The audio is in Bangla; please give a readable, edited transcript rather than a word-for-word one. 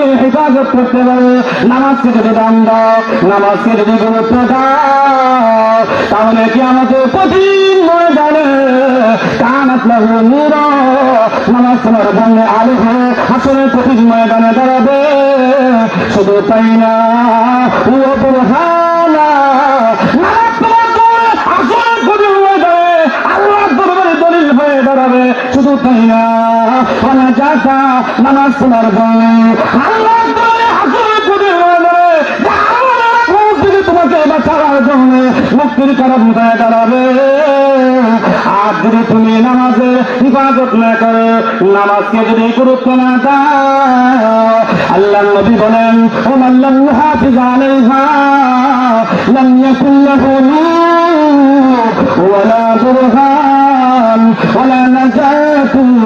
নামাজকে হেফাজত করতে পারে, নামাজকে যদি দাম দাও, নামাজকে যদি গুরুত্ব দাও, তাহলে কি আমাদের কঠিন ময়দানে কানাত লাহু নূর, নামাজ তোমার জন্য আলো হয়ে হাসরের কঠিন ময়দানে দাঁড়াবে। শুধু তাই না, ও বুরহানা, নামাজ তোমার জন্য হাসরের কঠিন ময়দানে আল্লাহর দরবারে দলিল হয়ে দাঁড়াবে। শুধু তাই না, ওয়ালা জাকা, নামাজ তোমার জন্য আল্লাহর দরবারে হাসরের কঠিন ময়দানে তোমাকে বাঁচাবার জন্য মুক্তির কারণ হয়ে দাঁড়াবে। আর যদি তুমি নামাজের হিফাজত না করো, নামাজকে যদি গুরুত্ব না দাও, আল্লাহ নবী বলেন, ওমান লাম ইউহাফিজ আলাইহা লাম ইয়াকুন লাহু নূর ওয়ালা বুরহান ওয়ালা নাজাতুন।